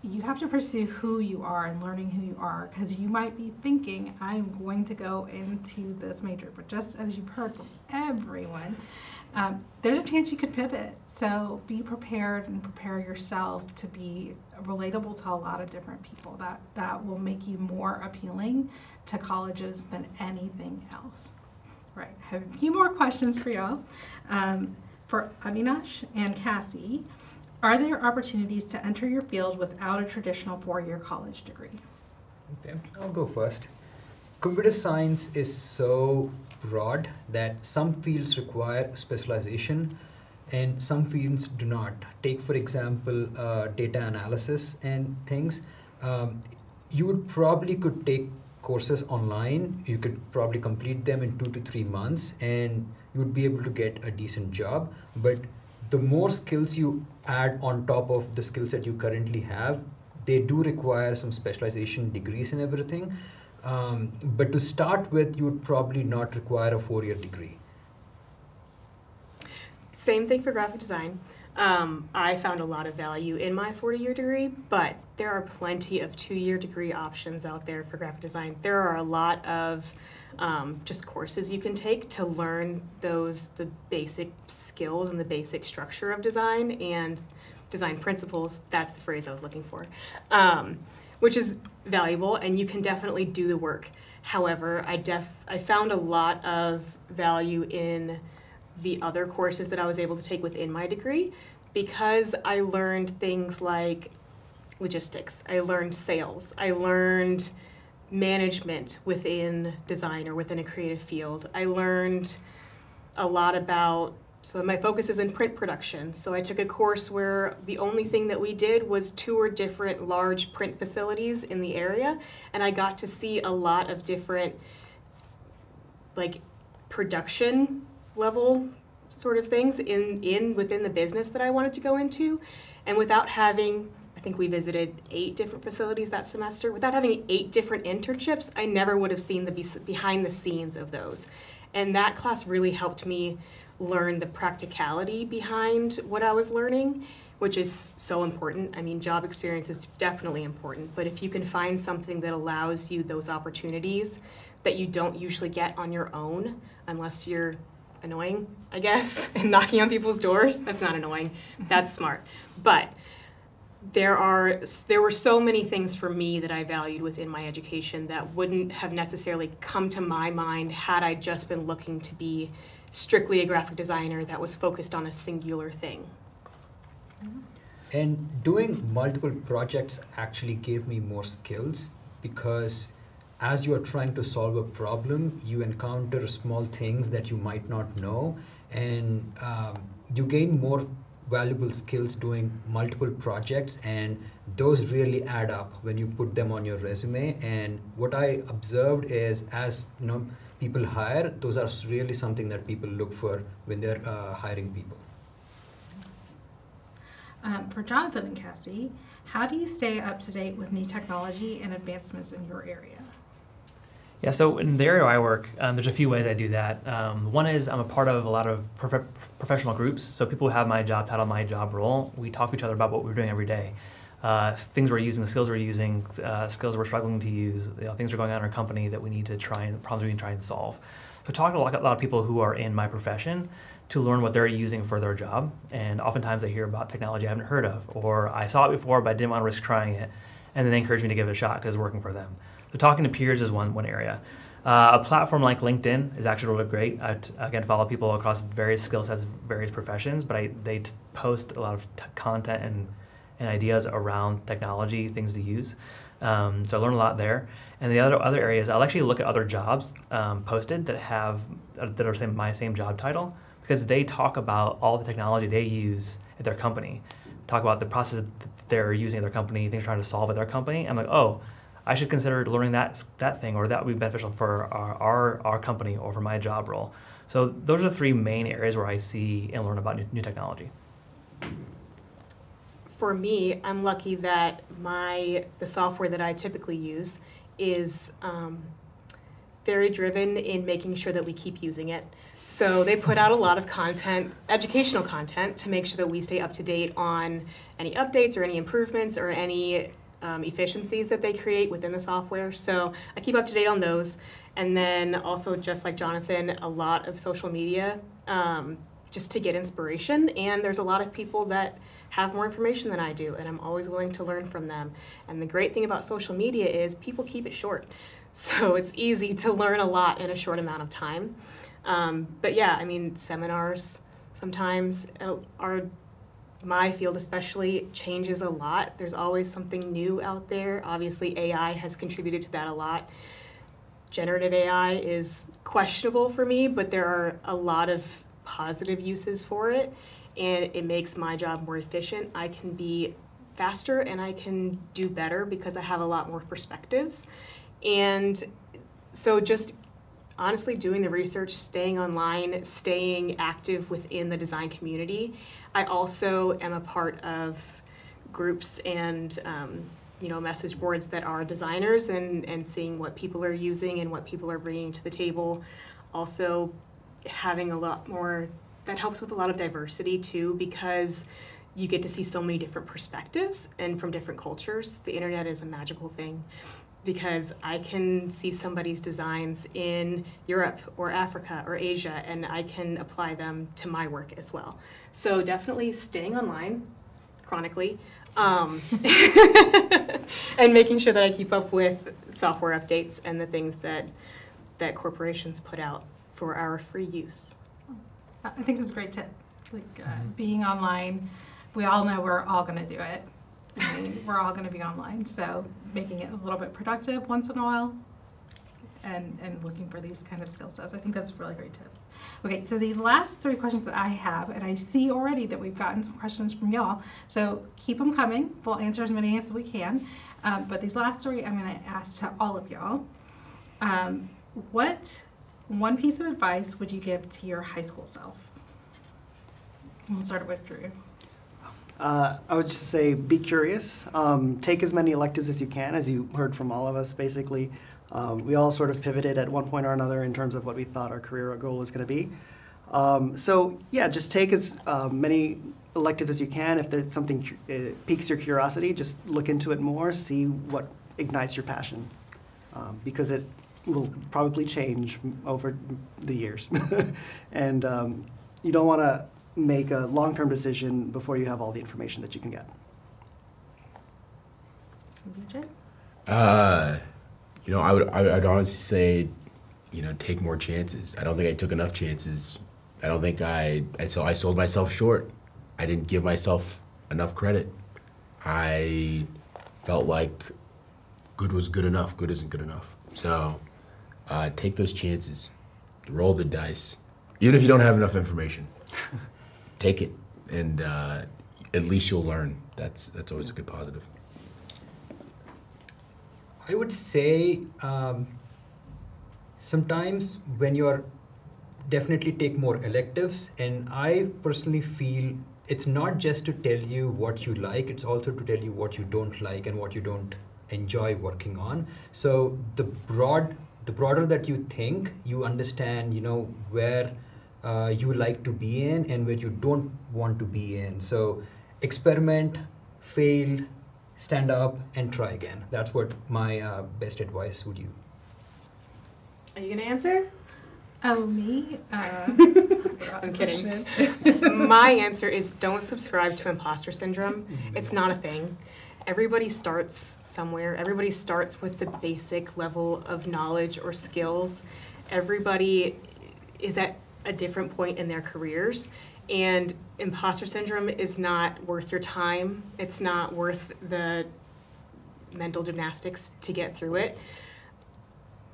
Speaker 2: you have to pursue who you are and learning who you are, because you might be thinking, I'm going to go into this major, but just as you've heard from everyone, there's a chance you could pivot. So be prepared and prepare yourself to be relatable to a lot of different people. That will make you more appealing to colleges than anything else. Right, I have a few more questions for y'all. For Avinash and Cassie, are there opportunities to enter your field without a traditional four-year college degree?
Speaker 5: Okay, I'll go first. Computer science is so broad that some fields require specialization and some fields do not. Take, for example, data analysis and things. You would probably could take courses online. You could probably complete them in 2 to 3 months and you would be able to get a decent job. But the more skills you add on top of the skills that you currently have, they do require some specialization degrees and everything. But to start with, you would probably not require a 4-year degree.
Speaker 4: Same thing for graphic design. I found a lot of value in my 40-year degree, but there are plenty of 2-year degree options out there for graphic design. There are a lot of just courses you can take to learn the basic skills and the basic structure of design and design principles. That's the phrase I was looking for, which is valuable, and you can definitely do the work. However, I found a lot of value in the other courses that I was able to take within my degree, because I learned things like logistics, I learned sales, I learned management within design or within a creative field. I learned a lot about, so my focus is in print production. So I took a course where the only thing that we did was tour different large print facilities in the area, and I got to see a lot of different like production level sort of things within the business that I wanted to go into. And without having, I think we visited 8 different facilities that semester. Without having 8 different internships, I never would have seen the behind the scenes of those. And that class really helped me learn the practicality behind what I was learning, which is so important. I mean, job experience is definitely important, but if you can find something that allows you those opportunities that you don't usually get on your own, unless you're annoying, I guess, and knocking on people's doors, that's not annoying, that's smart. But there were so many things for me that I valued within my education that wouldn't have necessarily come to my mind had I just been looking to be strictly a graphic designer that was focused on a singular thing.
Speaker 5: And doing multiple projects actually gave me more skills, because as you are trying to solve a problem, you encounter small things that you might not know, and you gain more valuable skills doing multiple projects, and those really add up when you put them on your resume. And what I observed is, as people hire, those are really something that people look for when they're hiring people.
Speaker 2: For Jonathan and Cassie, how do you stay up to date with new technology and advancements in your area?
Speaker 7: Yeah, so in the area where I work, there's a few ways I do that. One is I'm a part of a lot of professional groups. So people who have my job title, my job role. We talk to each other about what we're doing every day. Things we're using, the skills we're using, skills we're struggling to use, things are going on in our company that we need to problems we need to try and solve. So talk to a lot of people who are in my profession to learn what they're using for their job. And oftentimes I hear about technology I haven't heard of, or I saw it before but I didn't want to risk trying it. And then they encourage me to give it a shot because it's working for them. So talking to peers is one area. A platform like LinkedIn is actually really great. I again follow people across various skill sets, various professions, but they post a lot of content and ideas around technology, things to use. So I learn a lot there. And the other areas, I'll actually look at other jobs posted that are my same job title, because they talk about all the technology they use at their company, talk about the process that they're using at their company, things they're trying to solve at their company. I'm like, oh, I should consider learning that thing, or that would be beneficial for our company or for my job role. So those are the three main areas where I see and learn about new technology.
Speaker 4: For me, I'm lucky that the software that I typically use is very driven in making sure that we keep using it. So they put out a lot of content, educational content, to make sure that we stay up to date on any updates or any improvements or any efficiencies that they create within the software. So I keep up to date on those. And then also, just like Jonathan, a lot of social media just to get inspiration. And there's a lot of people that have more information than I do, and I'm always willing to learn from them. And the great thing about social media is people keep it short. So it's easy to learn a lot in a short amount of time. But yeah, I mean, seminars sometimes my field especially changes a lot. There's always something new out there. Obviously, AI has contributed to that a lot. Generative AI is questionable for me, but there are a lot of positive uses for it, and it makes my job more efficient. I can be faster and I can do better because I have a lot more perspectives. And so just honestly doing the research, staying online, staying active within the design community. I also am a part of groups and message boards that are designers, and seeing what people are using and what people are bringing to the table. Also having a lot more, that helps with a lot of diversity too, because you get to see so many different perspectives and from different cultures. The internet is a magical thing, because I can see somebody's designs in Europe or Africa or Asia, and I can apply them to my work as well. So definitely staying online chronically, and making sure that I keep up with software updates and the things that corporations put out for our free use.
Speaker 2: I think that's a great tip. Being online, we all know we're all going to do it. I mean, we're all going to be online, so making it a little bit productive once in a while, and looking for these kind of skill sets. I think that's really great tips. Okay, so these last three questions that I have, and I see already that we've gotten some questions from y'all, so keep them coming. We'll answer as many as we can. But these last three I'm going to ask to all of y'all. What one piece of advice would you give to your high school self? We'll start with Drew.
Speaker 3: I would just say be curious. Take as many electives as you can, as you heard from all of us, basically. We all sort of pivoted at one point or another in terms of what we thought our career goal was going to be. So yeah, just take as many electives as you can. If there's something piques your curiosity, just look into it more, see what ignites your passion, because it will probably change over the years. And you don't want to make a long-term decision before you have all the information that you can get.
Speaker 2: BJ?
Speaker 6: I would honestly say, take more chances. I don't think I took enough chances. I don't think I sold myself short. I didn't give myself enough credit. I felt like good was good enough. Good isn't good enough. So take those chances. Roll the dice. Even if you don't have enough information, take it, and at least you'll learn. That's always a good positive.
Speaker 5: I would say sometimes when you're definitely take more electives, and I personally feel it's not just to tell you what you like, it's also to tell you what you don't like and what you don't enjoy working on. So the the broader that you think, you understand, where you like to be in and where you don't want to be in. So experiment, fail, stand up, and try again. That's what my best advice would you.
Speaker 4: Are you going to answer?
Speaker 2: Oh, me?
Speaker 4: I'm kidding. My answer is don't subscribe to imposter syndrome. It's not a thing. Everybody starts somewhere. Everybody starts with the basic level of knowledge or skills. Everybody is at a different point in their careers. And imposter syndrome is not worth your time. It's not worth the mental gymnastics to get through it.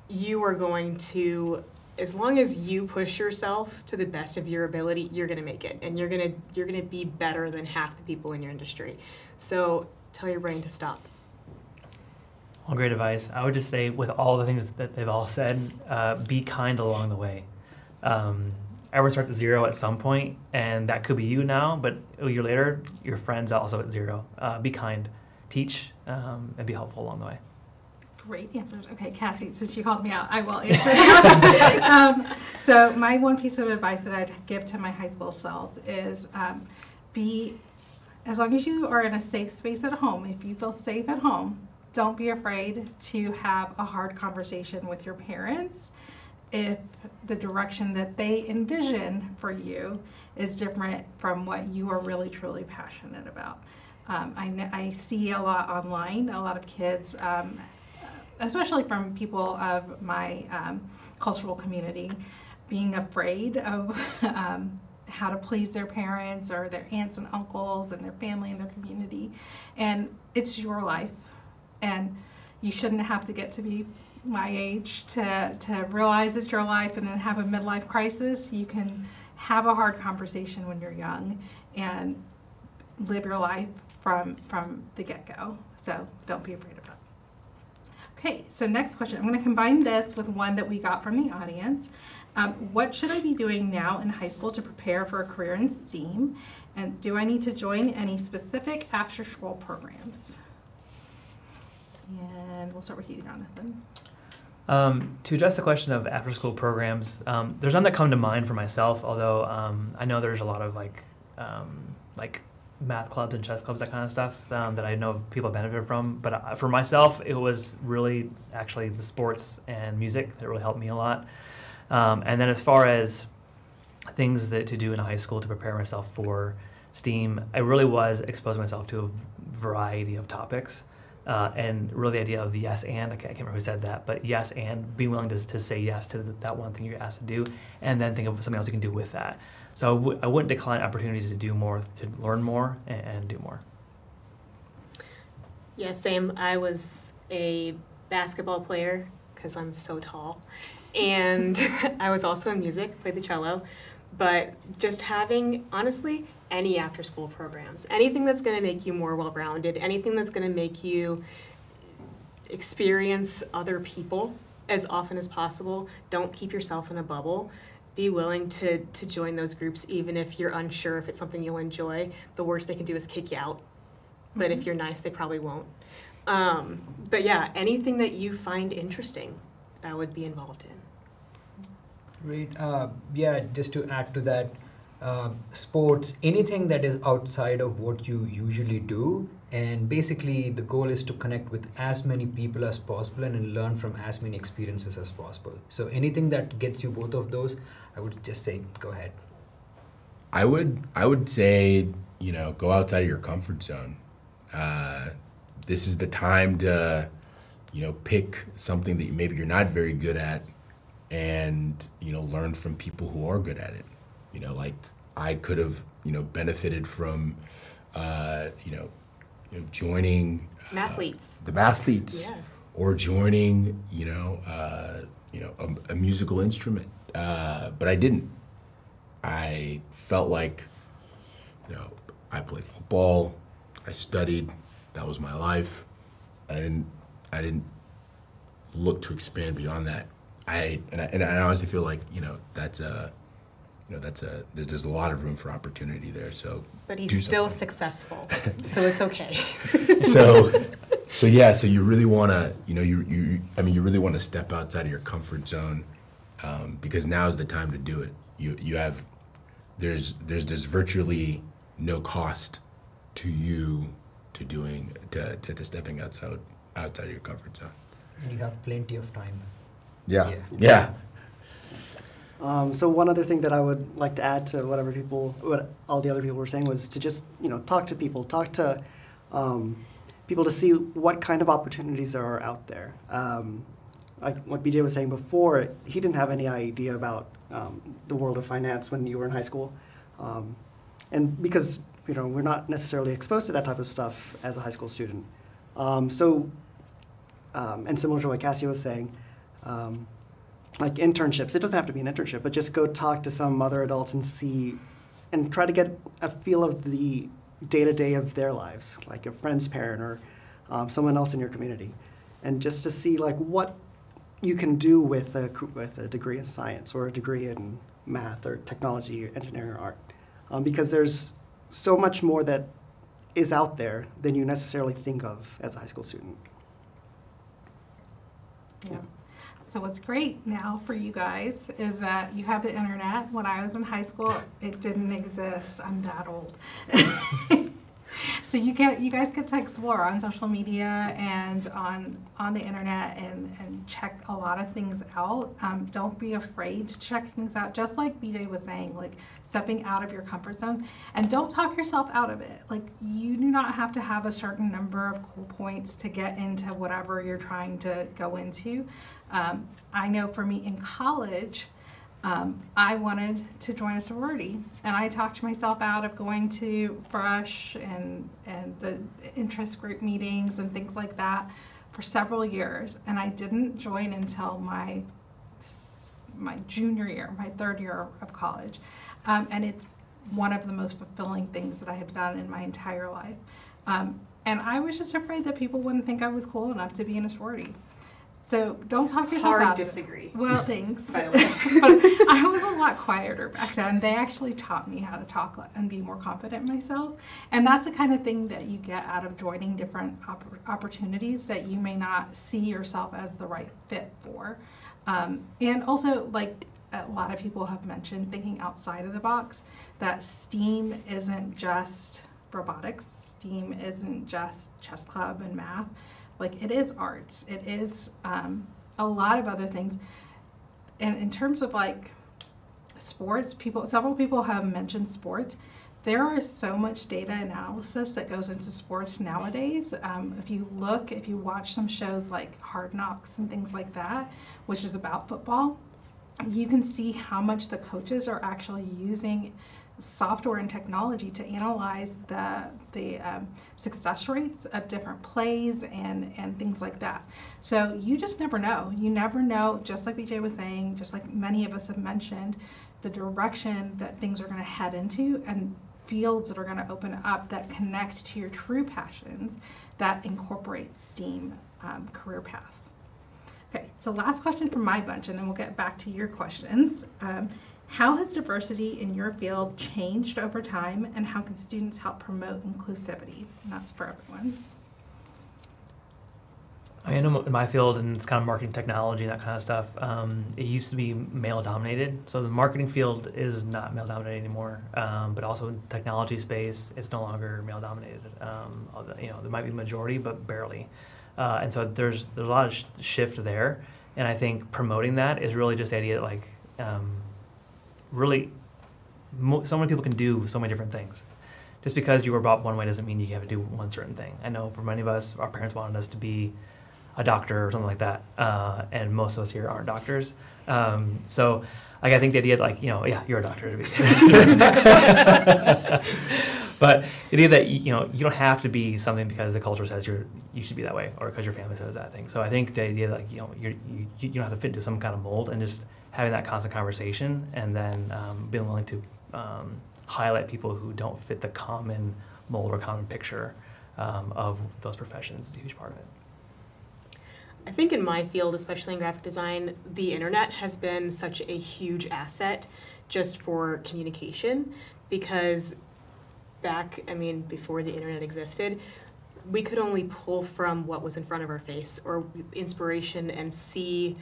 Speaker 4: You are going to, as long as you push yourself to the best of your ability, you're going to make it, and you're going to be better than half the people in your industry. So tell your brain to stop.
Speaker 7: Well, great advice. I would just say, with all the things that they've all said, be kind along the way. Everyone starts at zero at some point, and that could be you now, but a year later, your friend's also at zero. Be kind, teach, and be helpful along the way.
Speaker 2: Great answers. Okay, Cassie, since you called me out, I will answer yours. So my one piece of advice that I'd give to my high school self is as long as you are in a safe space at home, if you feel safe at home, don't be afraid to have a hard conversation with your parents if the direction that they envision for you is different from what you are really, truly passionate about. I see a lot online, a lot of kids, especially from people of my cultural community, being afraid of how to please their parents or their aunts and uncles and their family and their community. And it's your life. And you shouldn't have to get to be my age to realize it's your life and then have a midlife crisis. You can have a hard conversation when you're young and live your life from the get-go. So don't be afraid of it. Okay, so next question. I'm going to combine this with one that we got from the audience. What should I be doing now in high school to prepare for a career in STEAM? And do I need to join any specific after-school programs? And we'll start with you, Jonathan.
Speaker 7: To address the question of after-school programs, there's none that come to mind for myself, although I know there's a lot of like math clubs and chess clubs, that kind of stuff that I know people benefit from. But for myself, it was really actually the sports and music that really helped me a lot. And then as far as things to do in high school to prepare myself for STEAM, I really was exposing myself to a variety of topics. And really the idea of the yes and, I can't remember who said that, but yes and, being willing to say yes to that one thing you're asked to do, and then think of something else you can do with that. So I wouldn't decline opportunities to do more, to learn more, and do more.
Speaker 4: Yeah, same. I was a basketball player because I'm so tall. And I was also in music, played the cello. But just having, honestly, any after-school programs, anything that's going to make you more well-rounded, anything that's going to make you experience other people as often as possible. Don't keep yourself in a bubble. Be willing to join those groups, even if you're unsure if it's something you'll enjoy. The worst they can do is kick you out. But if you're nice, they probably won't. But yeah, anything that you find interesting, I would be involved in.
Speaker 5: Great. Yeah, just to add to that, sports, anything that is outside of what you usually do, and basically the goal is to connect with as many people as possible and learn from as many experiences as possible. So anything that gets you both of those, I would just say go ahead.
Speaker 6: I would say, go outside of your comfort zone. This is the time to, pick something that maybe you're not very good at, and learn from people who are good at it. Like I could have benefited from joining
Speaker 4: Mathletes.
Speaker 6: the mathletes,
Speaker 4: Yeah.
Speaker 6: or joining a musical instrument, but I didn't. I felt like I played football, I studied, that was my life. I didn't look to expand beyond that. I honestly feel like there's a lot of room for opportunity there. So,
Speaker 4: But he's still successful, so it's okay.
Speaker 6: So So yeah, so you really want to, you really want to step outside of your comfort zone, because now is the time to do it. There's virtually no cost to you to stepping outside of your comfort zone.
Speaker 5: And you have plenty of time.
Speaker 6: Yeah.
Speaker 3: So one other thing that I would like to add to what all the other people were saying was to just, talk to people, people to see what kind of opportunities are out there. Like what BJ was saying before, he didn't have any idea about the world of finance when you were in high school. And because, we're not necessarily exposed to that type of stuff as a high school student. And similar to what Cassie was saying, like internships, it doesn't have to be an internship, but just go talk to some other adults and try to get a feel of the day-to-day of their lives, like your friend's parent or someone else in your community. And just to see like what you can do with a degree in science or a degree in math or technology, engineering, or art. Because there's so much more that is out there than you necessarily think of as a high school student.
Speaker 2: Yeah. So what's great now for you guys is that you have the internet. When I was in high school, it didn't exist. I'm that old. So you guys get to explore on social media and on the internet and check a lot of things out. Don't be afraid to check things out. Just like BJ was saying, like stepping out of your comfort zone, and don't talk yourself out of it. Like you do not have to have a certain number of cool points to get into whatever you're trying to go into. I know for me in college, I wanted to join a sorority, and I talked myself out of going to Brush and the interest group meetings and things like that for several years, and I didn't join until my junior year, my third year of college, and it's one of the most fulfilling things that I have done in my entire life, and I was just afraid that people wouldn't think I was cool enough to be in a sorority. So don't talk yourself out of it.
Speaker 4: Disagree.
Speaker 2: Well, thanks.
Speaker 4: By the way.
Speaker 2: But I was a lot quieter back then. They actually taught me how to talk and be more confident in myself. And that's the kind of thing that you get out of joining different opportunities that you may not see yourself as the right fit for. And also, like a lot of people have mentioned, thinking outside of the box, that STEAM isn't just robotics. STEAM isn't just chess club and math. Like it is arts, it is a lot of other things. And in terms of like sports, several people have mentioned sports. There is so much data analysis that goes into sports nowadays. If you watch some shows like Hard Knocks and things like that, which is about football, you can see how much the coaches are actually using software and technology to analyze the success rates of different plays and things like that. So you just never know. You never know, just like BJ was saying, just like many of us have mentioned, the direction that things are going to head into and fields that are going to open up that connect to your true passions that incorporate STEAM career paths. Okay, so last question from my bunch, and then we'll get back to your questions. How has diversity in your field changed over time, and how can students help promote inclusivity? And that's for everyone.
Speaker 7: I know in my field, and it's kind of marketing technology and that kind of stuff, it used to be male-dominated. So the marketing field is not male-dominated anymore, but also in the technology space, it's no longer male-dominated. There might be a majority, but barely. And so there's a lot of shift there, and I think promoting that is really just the idea that, like, so many people can do so many different things. Just because you were brought one way doesn't mean you have to do one certain thing. I know for many of us, our parents wanted us to be a doctor or something like that, and most of us here aren't doctors. So like, I think the idea that, you're a doctor. But the idea that you don't have to be something because the culture says you should be that way, or because your family says that thing. So I think the idea that you don't have to fit into some kind of mold, and just having that constant conversation, and then being willing to highlight people who don't fit the common mold or common picture of those professions is a huge part of it.
Speaker 4: I think in my field, especially in graphic design, the internet has been such a huge asset just for communication, because before the internet existed, we could only pull from what was in front of our face or inspiration and see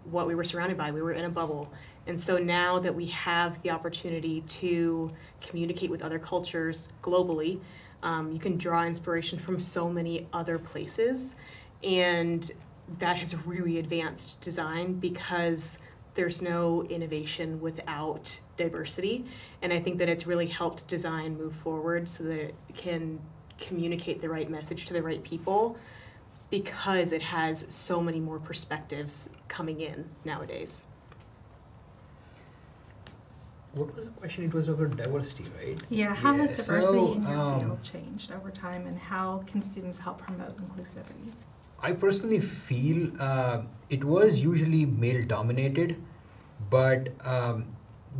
Speaker 4: what we were surrounded by. We were in a bubble. And so now that we have the opportunity to communicate with other cultures globally, you can draw inspiration from so many other places. And that has really advanced design because there's no innovation without diversity. And I think that it's really helped design move forward so that it can communicate the right message to the right people because it has so many more perspectives coming in nowadays.
Speaker 5: What was the question? It was about diversity, right?
Speaker 2: Yeah, how has diversity
Speaker 5: So,
Speaker 2: in your field changed over time, and how can students help promote inclusivity?
Speaker 5: I personally feel it was usually male-dominated, but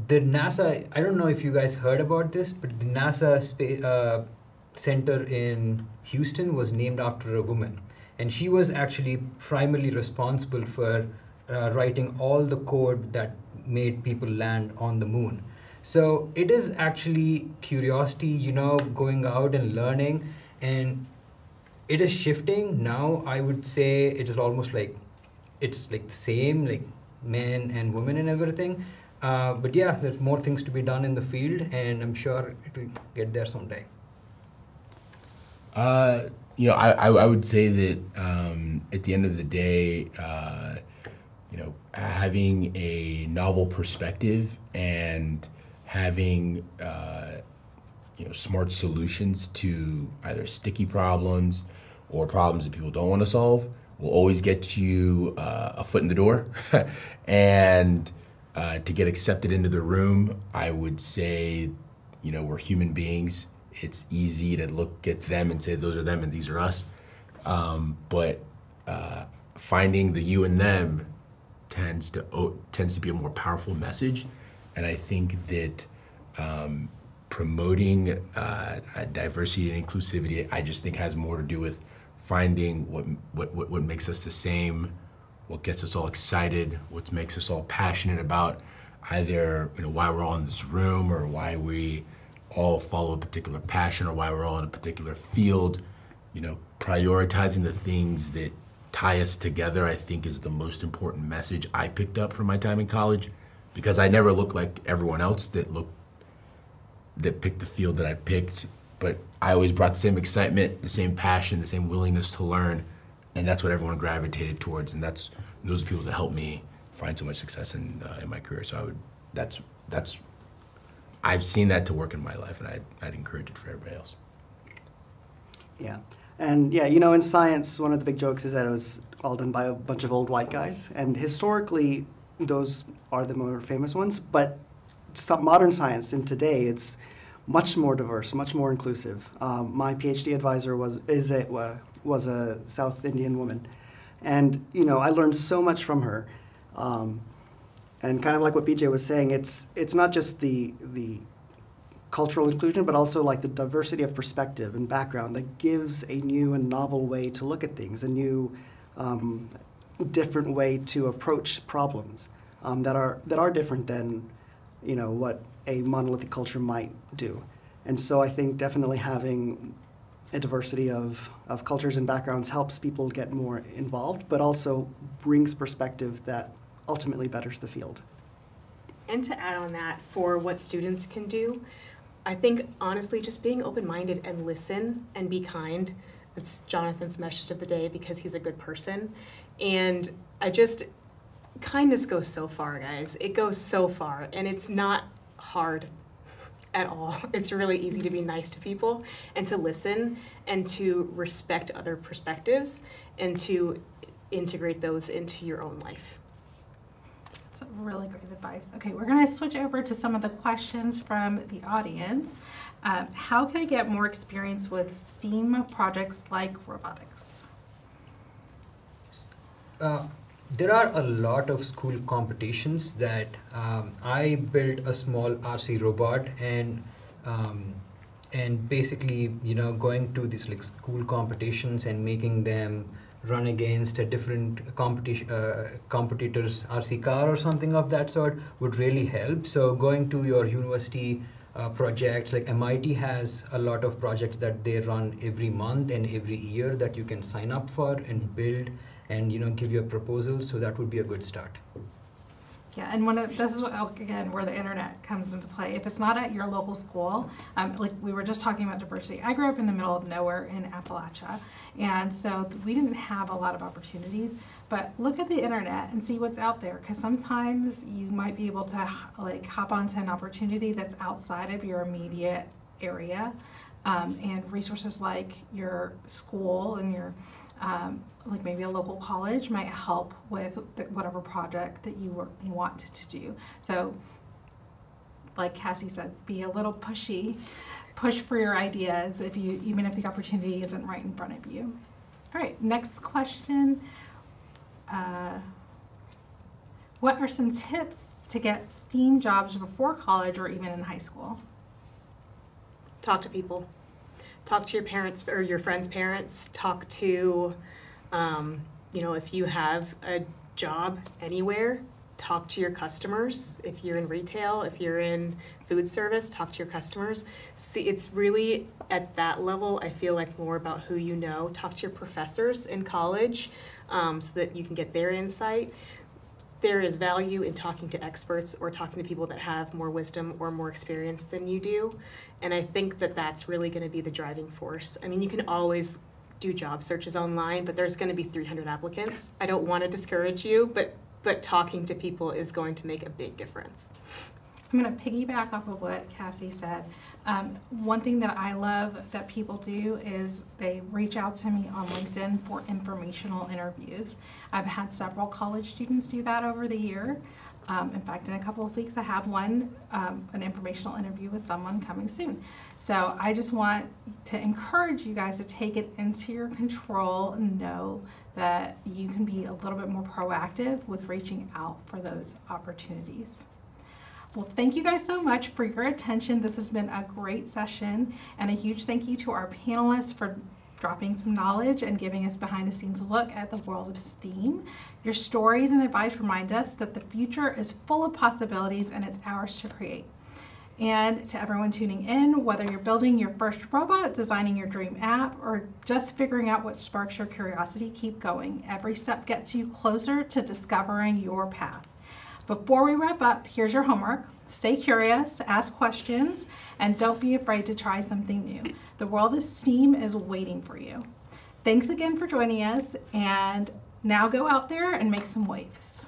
Speaker 5: the NASA, I don't know if you guys heard about this, but the NASA Center in Houston was named after a woman. And she was actually primarily responsible for writing all the code that made people land on the moon. So it is actually curiosity, you know, going out and learning, and it is shifting now. I would say it is almost like it's like the same, like men and women and everything. But yeah, there's more things to be done in the field, and I'm sure it will get there someday.
Speaker 6: You know, I would say that at the end of the day, you know, having a novel perspective and having you know, smart solutions to either sticky problems or problems that people don't want to solve will always get you a foot in the door. And to get accepted into the room, I would say, you know, we're human beings. It's easy to look at them and say those are them and these are us. But finding the you and them tends to be a more powerful message. And I think that promoting diversity and inclusivity, I just think has more to do with finding what makes us the same, what gets us all excited, what makes us all passionate about either, you know, why we're all in this room or why we all follow a particular passion or why we're all in a particular field. You know, prioritizing the things that tie us together, I think, is the most important message I picked up from my time in college, because I never looked like everyone else that picked the field that I picked, but I always brought the same excitement, the same passion, the same willingness to learn, and that's what everyone gravitated towards, and those are people that helped me find so much success in my career. So I've seen that to work in my life, and I'd encourage it for everybody else.
Speaker 3: Yeah. And yeah, you know, in science, one of the big jokes is that it was all done by a bunch of old white guys. And historically, those are the more famous ones. But some modern science in today, it's much more diverse, much more inclusive. My PhD advisor was a South Indian woman. And, you know, I learned so much from her. And kind of like what BJ was saying, it's not just the cultural inclusion, but also like the diversity of perspective and background that gives a new and novel way to look at things, a new, different way to approach problems that are different than, you know, what a monolithic culture might do. And so I think definitely having a diversity of cultures and backgrounds helps people get more involved, but also brings perspective that ultimately betters the field.
Speaker 4: And to add on that, for what students can do, I think, honestly, just being open-minded and listen and be kind. It's Jonathan's message of the day because he's a good person. And kindness goes so far, guys. It goes so far, and it's not hard at all. It's really easy to be nice to people and to listen and to respect other perspectives and to integrate those into your own life.
Speaker 2: That's really great advice. Okay, we're going to switch over to some of the questions from the audience. How can I get more experience with STEAM projects like robotics?
Speaker 5: There are a lot of school competitions that I built a small RC robot and basically, you know, going to these like school competitions and making them run against a different competitor's RC car or something of that sort would really help. So going to your university projects. Like MIT has a lot of projects that they run every month and every year that you can sign up for and build and give your proposals. So that would be a good start.
Speaker 2: Yeah, and this is again where the internet comes into play. If it's not at your local school, like we were just talking about diversity. I grew up in the middle of nowhere in Appalachia, and so we didn't have a lot of opportunities. But look at the internet and see what's out there, because sometimes you might be able to like hop onto an opportunity that's outside of your immediate area, and resources like your school and your like maybe a local college might help with whatever project that you want to do. So like Cassie said, be a little pushy, push for your ideas even if the opportunity isn't right in front of you. All right, next question. What are some tips to get STEAM jobs before college or even in high school?
Speaker 4: Talk to people. Talk to your parents or your friends' parents. Talk to, if you have a job anywhere, talk to your customers. If you're in retail, if you're in food service, talk to your customers. See, it's really at that level, I feel like more about who you know. Talk to your professors in college so that you can get their insight. There is value in talking to experts or talking to people that have more wisdom or more experience than you do. And I think that that's really going to be the driving force. I mean, you can always do job searches online, but there's going to be 300 applicants. I don't want to discourage you, but talking to people is going to make a big difference.
Speaker 2: I'm going to piggyback off of what Cassie said. One thing that I love that people do is they reach out to me on LinkedIn for informational interviews. I've had several college students do that over the year. In fact, in a couple of weeks, I have an informational interview with someone coming soon. So I just want to encourage you guys to take it into your control and know that you can be a little bit more proactive with reaching out for those opportunities. Well, thank you guys so much for your attention. This has been a great session, and a huge thank you to our panelists for dropping some knowledge and giving us behind the scenes look at the world of STEAM. Your stories and advice remind us that the future is full of possibilities and it's ours to create. And to everyone tuning in, whether you're building your first robot, designing your dream app, or just figuring out what sparks your curiosity, keep going. Every step gets you closer to discovering your path. Before we wrap up, here's your homework. Stay curious, ask questions, and don't be afraid to try something new. The world of STEAM is waiting for you. Thanks again for joining us, and now go out there and make some waves.